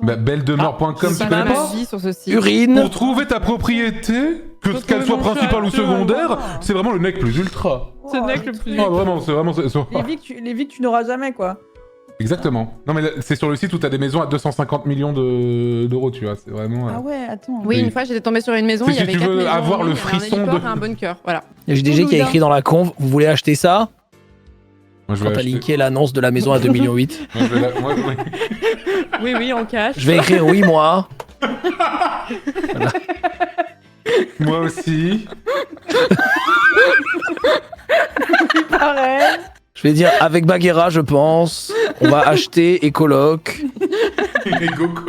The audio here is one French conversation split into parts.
Bah, belledemeure.com, tu C'est connais pas pas? ma vie sur ce site. Urine. Pour trouver ta propriété, qu'elle soit principale ou secondaire, c'est vraiment le mec plus ultra. C'est le mec le plus. Ah vraiment, c'est vraiment... Les vies que tu n'auras jamais, quoi. Exactement. Non mais là, c'est sur le site où t'as des maisons à 250 millions d'euros, tu vois, c'est vraiment... Ah ouais, attends. Oui, Oui. une fois j'étais tombée sur une maison, Si il y avait tu 4 veux maisons. avoir le il y avait frisson un héliport de- et un bunker, voilà. Il y a GDG qui a écrit dans la conf, vous voulez acheter ça? Moi, je Quand vais t'as acheter- linké l'annonce de la maison à 2,8 millions. Moi, je vais la- moi, oui. Oui, en cash. Je vais écrire oui, moi. Moi aussi. Pareil. Je vais dire avec Baguera, je pense. On va acheter Écoloc. Les Goku.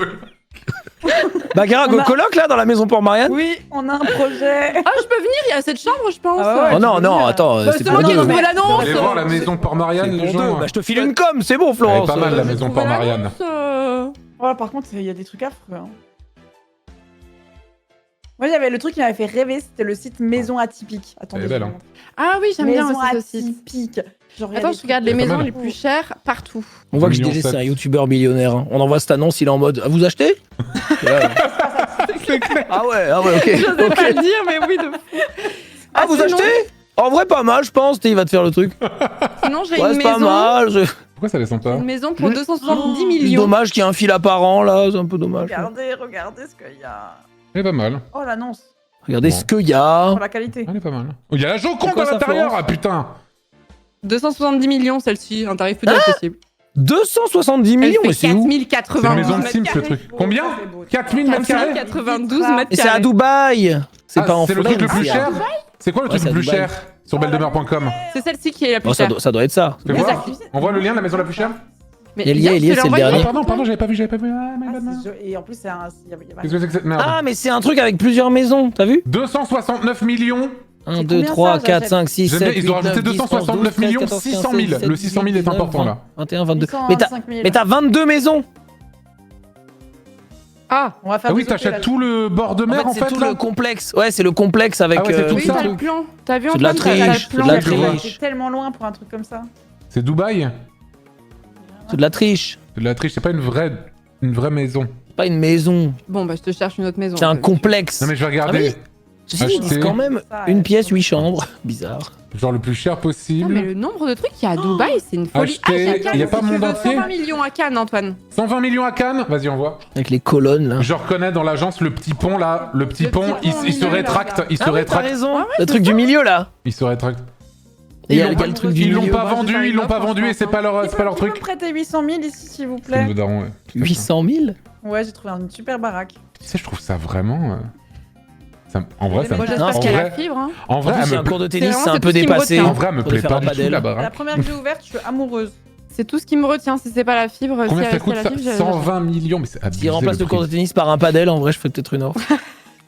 Baguera, On a- Coloc là dans la maison pour Marianne? Oui, on a un projet. Ah, je peux venir, il y a cette chambre, je pense. Ah ouais, Oh non, tu peux non, venir. attends, Bah, c'est c'est pour moi qui ai deux. trouvé l'annonce. Allez voir la maison pour Marianne, C'est les pour deux. gens. Bah, je te file une com, c'est bon, Elle est Florence. pas mal la maison pour Marianne. Voilà, par contre, il y a des trucs affreux. Hein. Moi, il y avait le truc qui m'avait fait rêver, c'était le site Maison Atypique. Attendez, Elle est belle, je vous hein. montre. Ah oui, j'aime bien Maison aussi ce site. Atypique. Genre, il y a Attends, des je regarde trucs- les C'est pas maisons mal. les plus chères partout. On voit que Million GDG c'est un sept. youtubeur millionnaire. Hein. On envoie cette annonce, il est en mode vous achetez? Et là, ah ouais, ok. Je sais Ok. pas le dire, mais oui, de fou. Ah, vous sinon- achetez? En vrai, pas mal, je pense. Il va te faire le truc. Sinon, j'ai Ouais, une c'est pas maison. mal. Pourquoi ça les sent pas? Une maison pour Mmh. 270 C'est millions. dommage qu'il y ait un fil apparent là, c'est un peu dommage. Regardez ce qu'il y a. Elle est pas mal. Oh, l'annonce. Regardez Bon. ce qu'il y a. Oh, la qualité. Elle est pas mal. Oh, il y a la Joconde Pourquoi à ça, l'intérieur, Florence ah putain! 270 millions, celle-ci, un tarif plus accessible. 270 millions, mais c'est où? C'est une 4080 maison de mètres Sims, carrés. le truc. Combien? C'est beau. 4000 mètres carrés? 4092 mètres Et c'est à carrés. Dubaï. C'est pas en C'est le truc le Floride, plus c'est à- cher? C'est quoi le truc c'est le à plus Dubaï. cher sur belledemeure.com? C'est celle-ci qui est la plus Oh, ça, chère. ça doit être ça. Fais Mais voir. ça- On voit le lien de la maison la plus chère? Mais Il y a lié, viens, il y a, je te c'est le l'envoie. dernier. Pardon, j'avais pas vu. Ah, my bad, man. Et en plus, c'est un. Qu'est-ce que c'est que cette merde? Ah, mais c'est un truc avec plusieurs maisons, t'as vu? 269 millions. 1, C'est 2, combien 3, ça, 4, j'achète 5, 6, J'aime 7, bien, ils ont 8, 9, rajouté 10, 11, 269 12, 13, millions, 14, 600 000. 15, 16, Le 600 000 est 17, important, 20, là. 21, 22. 825 000. Mais t'as 22 maisons. Ah, On va faire Ah oui, des autres, t'achètes là. tout le bord de mer en c'est fait tout là? le complexe. Ouais, c'est le complexe avec Ah ouais, c'est tout oui, ça. t'as le plan. T'as vu C'est de la Antoine, t'as triche, le plan. c'est de la Je vois. triche. C'est tellement loin pour un truc comme ça. C'est Dubaï? C'est de la triche. C'est de la triche, c'est pas une vraie maison. C'est pas une maison. Bon, bah, je te cherche une autre maison. C'est un complexe. Non mais je vais regarder, Ceci dit, acheter. c'est quand même Ça, une ouais. pièce, 8 chambres. Bizarre. genre le plus cher Non, mais possible. le nombre de trucs qu'il y a à Dubaï, c'est une folie. Acheter- Cannes, y a si pas tu monde veux, entier 120 millions à Cannes, Antoine. 120 millions à Cannes? Vas-y, on voit. Avec les colonnes là. Je reconnais dans l'agence le petit pont là. Le petit Le pont, petit pont il se mignon, là, rétracte. là. Il se Ah oui, t'as rétracte. raison. Ah ouais, Le truc du milieu là. Il se rétracte. Et il y a Ils l'ont le truc du Ils l'ont milieu. pas Moi, je vais faire vendu, ils une l'ont pas offre, vendu et c'est pas leur Qui peut truc. me prêter 800 000 ici, s'il vous Comme plaît? le daron, ouais. 800 000. Ouais, j'ai trouvé une super baraque. Tu sais, je trouve ça vraiment. En vrai, ça me. Moi, Non, j'espère en qu'il y a vrai- la fibre. Hein. En En vrai, plus, il y a elle un me cours de tennis, vraiment, c'est un c'est peu tout ce qui me dépassé. retient. En vrai, elle me Faudrait plaît faire pas un du tout padel. la La baraque. première que j'ai ouverte, je suis amoureuse. C'est tout ce qui me retient. Si c'est pas la fibre, si Combien elle ça reste coûte la ça? fibre, j'ai- 120 millions, mais c'est S'il abusé. remplace le prix. cours de tennis par un padel, en vrai, je ferais peut-être une offre.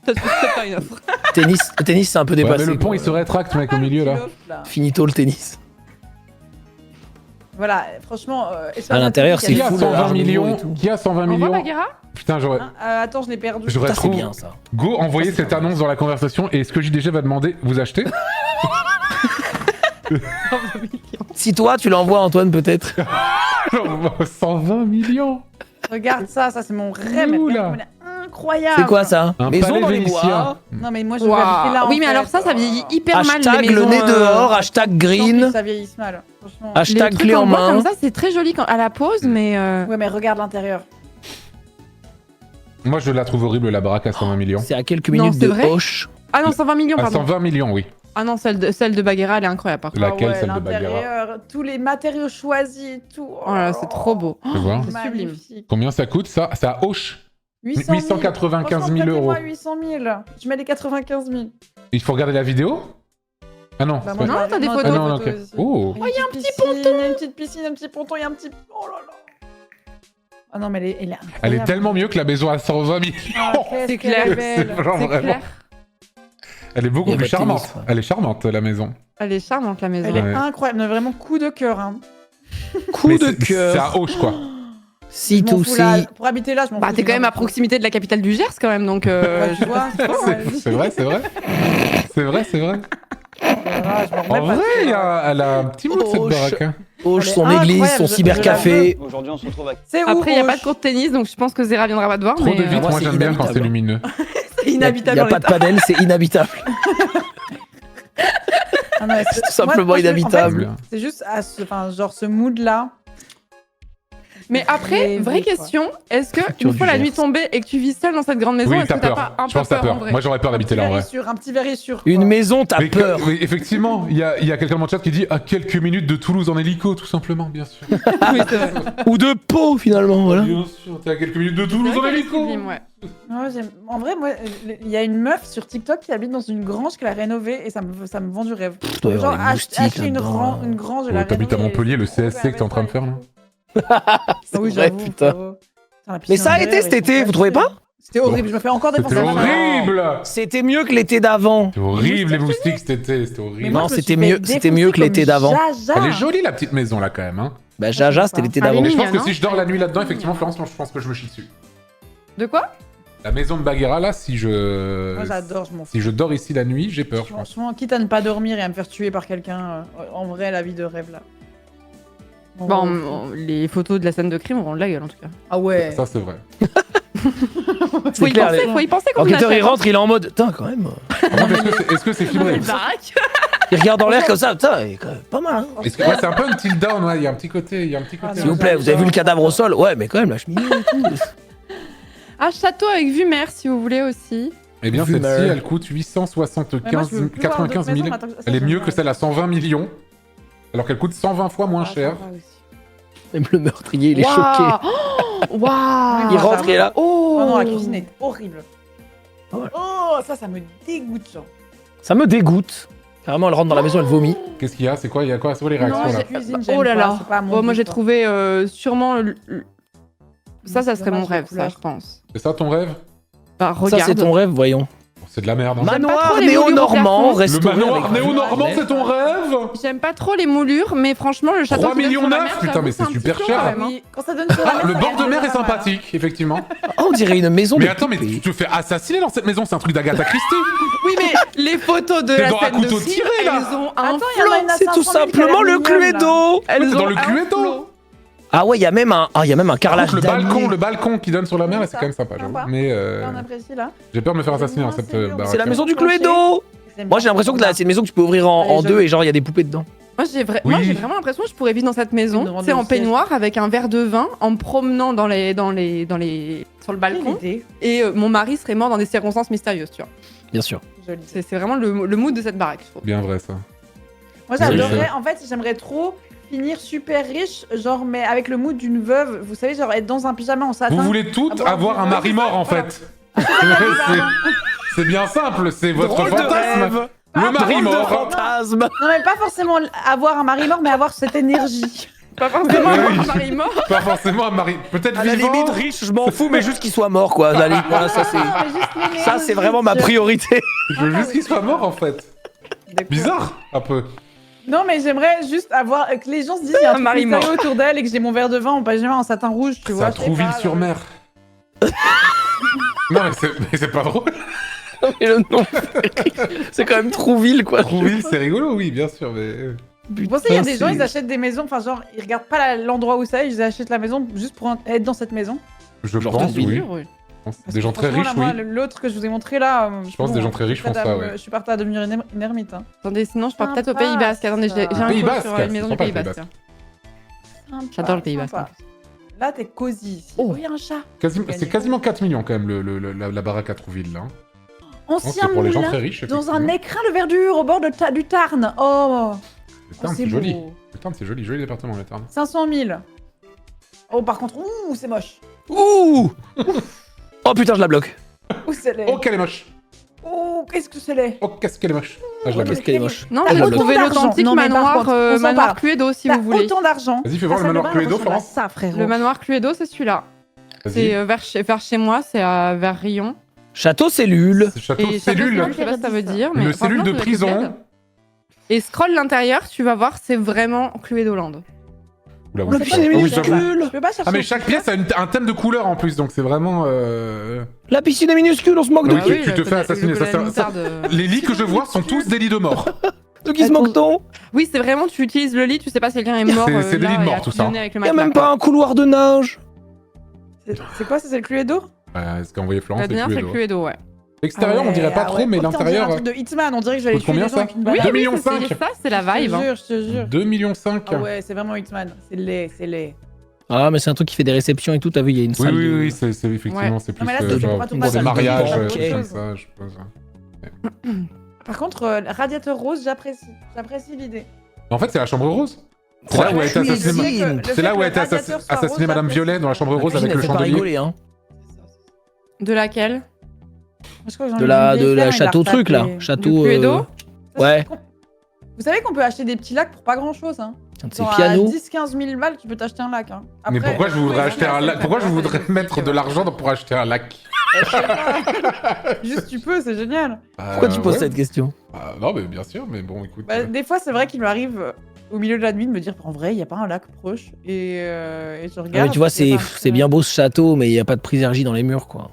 Ça te coûte pas une offre. Tennis, c'est un peu Ouais, dépassé. mais le pont quoi. il se rétracte, mec, au milieu là. Finito le tennis. Voilà, franchement. À l'intérieur, c'est Qui a fou, le 120 Art Nouveau millions? et tout. Qui a 120 On voit millions? Baguera? Putain, j'aurais. Attends, je l'ai perdu. J'aurais Ça, c'est trop. bien ça. Go, envoyez cette annonce dans la conversation et ce que JDG va demander, vous achetez? Si toi, tu l'envoies, Antoine, peut-être. 120 millions? Regarde ça, c'est mon rêve. mais Oula. vraiment, incroyable. C'est quoi ça? Un Maison palais dans les vénitien. bois. Non, mais moi, je veux Waouh. habiter là. Oui, en mais fait. alors ça vieillit hyper mal. Hashtag les le maisons, nez dehors, hashtag Tant pis, green, ça vieillisse mal. Franchement. Les hashtag trucs clé en bois main. comme ça, c'est très joli à la pause, mais. Ouais, mais regarde l'intérieur. Moi je la trouve horrible la baraque à 120 millions. C'est à quelques Non, minutes c'est de vrai Hoche. Ah non, 120 millions, À pardon. 120 millions, oui. Ah non, celle de Baguera, elle est incroyable par contre. Laquelle, Ah ouais, celle de Baguera? l'intérieur, tous les matériaux choisis et tout. Oh là là, c'est trop beau. Tu vois? C'est sublime. Magnifique. Combien ça coûte ça? C'est à Auch. 895 000 euros. Franchement, 800 000. Je mets les 95 000. Il faut regarder la vidéo? Ah non, Bah, c'est moi, pas- Non, t'as des non, photos. Ah non, ok. aussi. Oh. Il y a un petit ponton. Il y a une petite piscine, un petit ponton, il y a un petit. Oh là là. Ah non, mais elle est incroyable. Elle est tellement mieux que la maison à 120 millions. Ah, qu'est-ce C'est qu'elle clair. est belle. Genre C'est vraiment. clair. Elle est beaucoup Il y a plus pas de tennis, charmante. ouais. Elle est charmante la maison. Elle est charmante la maison. Elle est Ouais. incroyable, mais vraiment coup de cœur. Hein. Coup Mais de c'est à cœur. Auch quoi. Je m'en fous, là. C2C. Pour habiter là, je m'en Bah, fous. t'es quand même à proximité de la capitale du Gers quand même, donc. Ouais, tu vois, c'est pas mal. C'est vrai, c'est vrai. C'est vrai, c'est vrai. Ah, je m'en remets En pas. vrai, elle a un petit mood cette Oh, baraque. Hein. Auge, Elle est son église, incroyable, son je cybercafé. Aujourd'hui, on se retrouve à C'est où Après, il n'y a pas de Rouge court de tennis, donc je pense que Zera viendra pas te voir. Trop mais, de vitres, moi, moi c'est j'aime bien quand c'est inhabitable. lumineux. C'est Il inhabitable. n'y a en pas de l'état. panel, c'est inhabitable. Ah non, C'est tout simplement inhabitable. En fait, c'est juste à genre ce mood là. Mais après, Rêver, vraie quoi. question, est-ce que Facture une fois du la Gers. nuit tombée et que tu vis seul dans cette grande maison, Oui, est-ce t'as que t'as peur. pas un Je peu pense que t'as peur en peur. vrai Moi j'aurais peur d'habiter là en vrai. Un petit verre sûr. Une maison, t'as Mais peur. oui, effectivement, il y a quelqu'un dans le chat qui dit à quelques minutes de Toulouse en hélico, tout simplement, bien sûr. Oui, c'est vrai. Ou de peau, finalement, voilà. Bien sûr, t'es à quelques minutes de C'est Toulouse vrai en qu'elle est hélico. sublime, ouais. En vrai, moi, il y a une meuf sur TikTok qui habite dans une grange qu'elle a rénovée et ça me vend du rêve. Il doit y Genre, avoir des moustiques acheter une, là-dedans. une grange et la T'habites à rénover, Montpellier, le c'est trop CSC que t'es en train de faire là. Ah oui, vrai, j'avoue. putain. frérot. Putain, la Mais piscine ça a en été verre, cet ils été, sont vous trouvez pas? C'était horrible, je me fais encore des C'était pensations. horrible. C'était mieux que l'été d'avant. C'était horrible les moustiques cet été, c'était Mais horrible. moi, Non, je me c'était suis fait mieux- c'était mieux que défoncer l'été comme d'avant. Jaja. Elle est jolie la petite maison là quand même. Hein. Bah, Jaja, c'était l'été d'avant. Mais je pense mignonne, que si hein. je dors la nuit là-dedans, effectivement, Florence, je pense que je me chie dessus. De quoi? La maison de Bagheera là, si Moi, je j'adore, je m'en fous. si je dors ici la nuit, j'ai peur, je pense. Franchement, quitte à ne pas dormir et à me faire tuer par quelqu'un, en vrai, la vie de rêve là. En Bon, vrai, les photos de la scène de crime auront de la gueule en tout cas. Ah ouais. Ça c'est vrai. Faut y clair, penser, les- faut y penser quand on L'enquêteur, il achète. rentre, il est en mode. Putain, quand même. Par contre, est-ce que c'est filmé Une baraque. Il regarde dans l'air comme ça. Putain, il est quand même pas mal. Hein. Est-ce que ouais, c'est un peu un tilt down, ouais, il y a un petit côté, il y a un petit côté. Ah, S'il vous plaît, vous avez vu le cadavre au sol? Ouais, mais quand même, la cheminée et tout. Ah, château avec vue mer si vous voulez aussi. Eh bien, Vu, celle-ci, mais- elle coûte Mais moi, je 875 veux plus voir 95 d'autres 000. maisons, attends, ça, Elle est j'aime mieux bien. que celle à 120 millions, alors qu'elle coûte 120 fois moins Ah, cher. ça va aussi. Même le meurtrier, il est Waouh. choqué. Oh, waouh. Il rentre et est là. Oh. Oh non, la cuisine est horrible. Ah ouais. Oh, ça me dégoûte, genre. Ça me dégoûte. Carrément, elle rentre dans la maison, elle vomit. Qu'est-ce qu'il y a? C'est quoi? Il y a quoi? C'est quoi les réactions Non, là? La cuisine, Oh j'aime là pas, là. c'est pas mon Bon, moi goût, j'ai quoi. trouvé sûrement. Ça C'est serait mon dommage, les rêve, ça, couleurs. je pense. C'est ça ton rêve? Bah, regarde. Ça, c'est ton rêve, voyons. C'est de la merde. Hein. J'aime pas Manoir trop les moulures au néo-normand, plafond. Le restauré. manoir avec- néo-normand, c'est ton rêve? J'aime pas trop les moulures, mais franchement, le château. 3 qui donne millions sur la neuf, mer, putain, j'avoue, mais c'est un petit super peu cher. quand même, hein. Oui, quand ça donne sur la mer, Le ça bord de gagne mer est pas mal. sympathique, effectivement. Oh, on dirait une maison Mais de attends, mais poupée. tu te fais assassiner dans cette maison, c'est un truc d'Agatha Christie. Oui, mais les photos de T'es la dans un scène de couteau crime, tiré, là. elles ont un Attends, il y en a flot. une à C'est tout 500 000 qui a simplement l'air le mignonne, là. Cluedo. Elles c'est ont dans le un Cluedo. flot. Ah ouais, il y a même un carrelage Le damier. balcon qui donne sur la mer, Oui, c'est ça, quand même sympa, j'avoue. sympa. Mais Là, on apprécie là. j'ai peur de me faire assassiner dans C'est cette mignon. baraque. C'est la maison du Tranché. Cluedo. J'aime Moi, bien. j'ai l'impression que là, c'est une maison que tu peux ouvrir en Allez, deux je- et genre, il y a des poupées dedans. Moi, j'ai Oui. vraiment l'impression que je pourrais vivre dans cette maison, Une tu sais, en randonnée. peignoir, avec un verre de vin, en me promenant sur le Quelle balcon. idée. Et mon mari serait mort dans des circonstances mystérieuses, tu vois. Bien sûr. Joli. C'est vraiment le mood de cette baraque, je trouve. Bien vrai ça. Moi, j'adorerais, en fait, j'aimerais trop finir super riche, genre, mais avec le mood d'une veuve, vous savez, genre être dans un pyjama en satin. Vous voulez toutes Avoir avoir un un mari mort en voilà. fait. C'est- C'est bien simple, c'est votre Drôle de fantasme. rêve. Le mari Drôle de mort. fantasme. Non, mais pas forcément avoir un mari mort, mais avoir cette énergie. Pas forcément Oui. un mari mort. Pas forcément un mari. Peut-être À la vivant. limite, riche, je m'en fous, mais juste qu'il soit mort, quoi. À la limite, voilà, ça, c'est... Non, mais juste l'énergie, Ça, c'est vraiment ma tu vois. priorité. Je veux juste qu'il soit mort en fait. De quoi Bizarre, un peu. Non, mais j'aimerais juste avoir. Que les gens se disent qu'il y a un truc mari mystérieux mort. autour d'elle et que j'ai mon verre de vin en pyjama en satin rouge, tu C'est vois. à je sais pas, Trouville-sur-Mer. Non, mais c'est pas drôle. Mais le nom, c'est quand même Trouville, quoi. Trouville, c'est rigolo, oui, bien sûr, mais. Vous pensez, il y a des Putain, gens, c'est- ils achètent des maisons, enfin, genre, ils regardent pas l'endroit où c'est, ils achètent la maison juste pour être dans cette maison. Je Genre pense, Trouville. oui. Oui. Je pense. Parce Des que gens très franchement, riches, là, oui. moi, l'autre que je vous ai montré là. Je pense que des gens très riches font ça, ouais. Je suis partie à devenir une ermite. Hein. Attendez, sinon je pars peut-être au Sympa, Pays Basque. Attendez, j'ai un Pays call Basque, sur une maison c'est du Pays sympa, le Basque. Pays tiens. J'adore le Pays Basque. Sympa. Là, t'es cosy ici. Oh. Oh, il y a un chat. C'est quasiment 4 millions quand même la baraque à Trouville là. Je pense que Ancien pour les gens moulin très riches. dans un effectivement. écrin de verdure au bord du Tarn. Oh, Putain, oh, c'est joli. beau. Putain, c'est joli, joli département, le Tarn. 500 000. Oh, par contre, ouh, c'est moche. Ouh. Oh putain, je la bloque. Ouh, c'est laid. Oh, qu'elle est moche. Oh, qu'est-ce que c'est laid. Oh, qu'est-ce qu'elle est moche. Ah, je la Oh, bloque. Qu'est-ce qu'elle est moche. Non, T'as j'ai autant trouvé d'argent. l'authentique Non, mais par manoir, contre, on s'en manoir parle. Cluedo si T'as vous voulez. autant d'argent. Vas-y, fais voir le Ça, ça manoir me va, Cluedo, ça ressemble à Florence. Ça, frérot. Le manoir Cluedo, c'est celui-là. Vas-y. C'est vers chez moi, c'est vers Rion. Château cellule. C'est Château Et cellule. je sais pas ce que ça veut dire, mais Une cellule franchement, de ça doit être prison. dead. Et scroll l'intérieur, tu vas voir, c'est vraiment Cluedo Land. Oula, Oh, la oui, piscine est oui, minuscule. j'avoue. Je peux pas chercher. Ah, mais chaque pièce a un thème de couleur en plus, donc c'est vraiment. La piscine est minuscule, on se moque de Oui, qui tu te fais assassiner, ça, ça- Les Les lits que je vois sont tous des lits de mort. De qui se moque-t-on? Oui, c'est vraiment, tu utilises le lit, tu sais pas si quelqu'un est mort. C'est des là, lits de et mort, a tout ça. fusionné avec le Y a matelas, même quoi. pas un couloir de nage. C'est quoi, ça, c'est le Cluedo? Ce qu'a envoyé Florence, La dernière, c'est le Cluedo. Cluedo, ouais. L'extérieur, on dirait pas trop, mais Putain, on dirait l'intérieur. un truc de Hitman, on dirait que je vais aller Coûte tuer combien, les gens ça avec une Oui, balle. 2,5 millions. c'est ça, c'est la vibe. hein. Je te jure. 2,5 millions. Ah ouais, c'est vraiment Hitman. C'est laid, c'est laid. Ah, mais c'est un truc qui fait des réceptions et tout, t'as vu, il y a une Oui, salle. oui, de- oui, c'est effectivement, c'est plus mais là, c'est genre pas tout pour mal, des ça. mariages, Ok. choses comme ça, je pense. Par contre, radiateur rose, j'apprécie. J'apprécie l'idée. En fait, c'est la chambre rose. C'est là où a été cuisine. assassinée. C'est là où a été assassinée Madame Violet dans la chambre rose avec le Elle fait pas chandelier. rigoler, hein. De laquelle? De la château truc, là. Château. Du Cluedo Ouais. Vous savez qu'on peut acheter des petits lacs pour pas grand chose, hein. C'est Genre, à piano. 10-15 000 balles, tu peux t'acheter un lac, hein. Mais Après- pourquoi je voudrais acheter un lac? Pourquoi je c'est voudrais magnifique, mettre de ouais. l'argent pour acheter un lac? Juste tu peux, c'est génial. Pourquoi tu poses ouais. cette question? Non, mais bien sûr, mais bon, écoute. Bah, des fois, c'est vrai qu'il m'arrive au milieu de la nuit de me dire en vrai, il y a pas un lac proche. Et je Ah, regarde. mais tu vois, il y a pas un c'est truc, bien beau ce château, mais il y a pas de présergie dans les murs, quoi.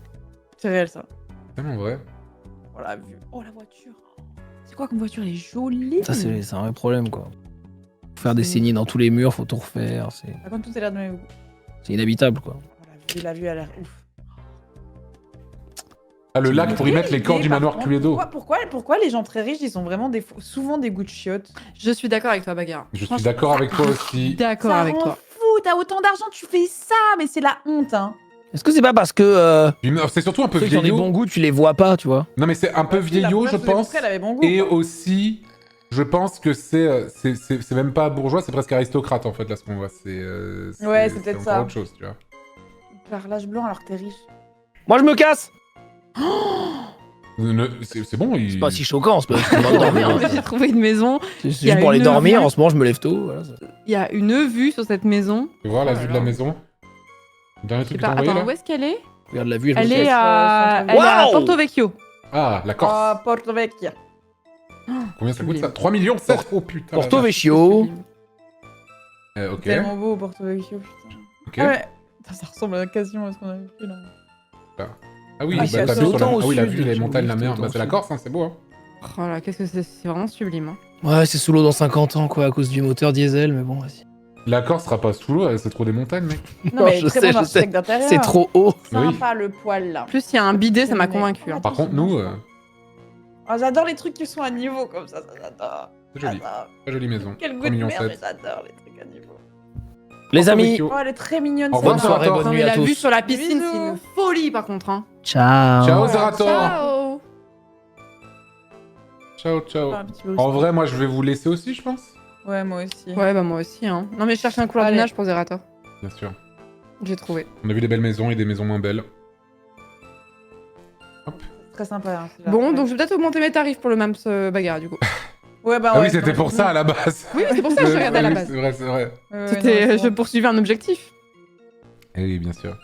C'est réel, ça. Tellement vrai. Oh la vue. Oh la voiture. C'est quoi comme voiture? Elle est jolie. Ça, c'est un vrai problème, quoi. Faut faire des saignées dans tous les murs, faut tout refaire. Par contre, tout est l'air de mes goûts. C'est inhabitable, quoi. Oh, la vue a l'air ouf. Ah, le lac pour y mettre les corps du manoir Cluedo. Pourquoi les gens très riches, ils sont vraiment souvent des goûts de chiottes? Je suis d'accord avec toi, Bagarre. Je suis d'accord avec toi aussi. D'accord Ça avec rend toi. fou, t'as autant d'argent, tu fais ça, mais c'est la honte, hein. Est-ce que c'est pas parce que Puis, c'est surtout un peu ceux qui ont des vieillot. bons goûts, tu les vois pas, tu vois? Non, mais c'est un peu vieillot, je pense. Elle avait bon goût. Et quoi. aussi, je pense que c'est même pas bourgeois, c'est presque aristocrate en fait, là ce qu'on voit. Ouais, c'est peut-être encore ça. autre chose, tu vois. Carrelage blanc alors que t'es riche. Moi, je me casse! C'est bon, il... C'est pas si choquant, c'est pas parce qu'on va dormir. Non, mais j'ai trouvé une maison. C'est Il y a juste pour aller une dormir, vue. en ce moment, je me lève tôt. Voilà. Il y a une vue sur cette maison. Tu vois la Oh vue là de la là. maison. Le dernier Je sais truc que t'as pas. envoyé Attends, là où est-ce qu'elle est? Regarde la vue, je Elle me est casse. à Waouh Porto Vecchio. Ah, la Corse. Oh, Porto Vecchia. Combien ça coûte sublime. ça 3 millions 7. Oh putain. Porto la vache. Vecchio. Ok. Tellement beau, Porto Vecchio, putain. Ok. Ah ouais. Putain, ça ressemble quasiment à ce qu'on avait fait là. Ah oui, Ah, bah, c'est t'as vu sur autant la... au ah oui, la sud, vue, les j'ai montagnes, la oublié que mer. c'était Bah, autant c'est la au Corse, hein, c'est beau. Hein. Oh là, qu'est-ce que c'est vraiment sublime. hein. Ouais, c'est sous l'eau dans 50 ans, quoi, à cause du moteur diesel, mais bon, vas-y. La Corse sera pas sous l'eau, c'est trop des montagnes, mec. Non, mais je très sais, bon je architecte sais. d'intérieur. C'est trop haut. Sympa le poil là. En plus, il y a un bidet, ça m'a convaincu. hein. Par contre, nous, Oh, j'adore les trucs qui sont à niveau comme ça j'adore. c'est joli. J'adore. Très jolie maison. Quel goût 3 de millions merde, mais 7. j'adore les trucs à niveau. Les amis, Oh, elle est très mignonne. Au cette revoir, bonne soirée, Zerator. bonne Non, nuit mais à la tous. vue sur la piscine, Bisous. c'est une folie par contre. Hein. Ciao. Ciao, Zerator. Ciao. Ciao, ciao. Ah, un petit peu En aussi. vrai, moi, je vais vous laisser aussi, je pense. Ouais, moi aussi. Ouais, bah moi aussi. Hein. Non, mais je cherche un couloir de Allez. nage pour Zerator. Bien sûr. J'ai trouvé. On a vu des belles maisons et des maisons moins belles. Très sympa. Hein, celui-là. Bon, Ouais. donc je vais peut-être augmenter mes tarifs pour le MAMS Bagarre du coup. Ouais, bah Ah ouais. oui, c'était non, pour non. ça à la base. Oui, c'est pour ça que je regardais à la Oui, base. C'est vrai, c'est vrai. Ouais, ouais, C'était, non, je poursuivais un objectif. Eh oui, bien sûr.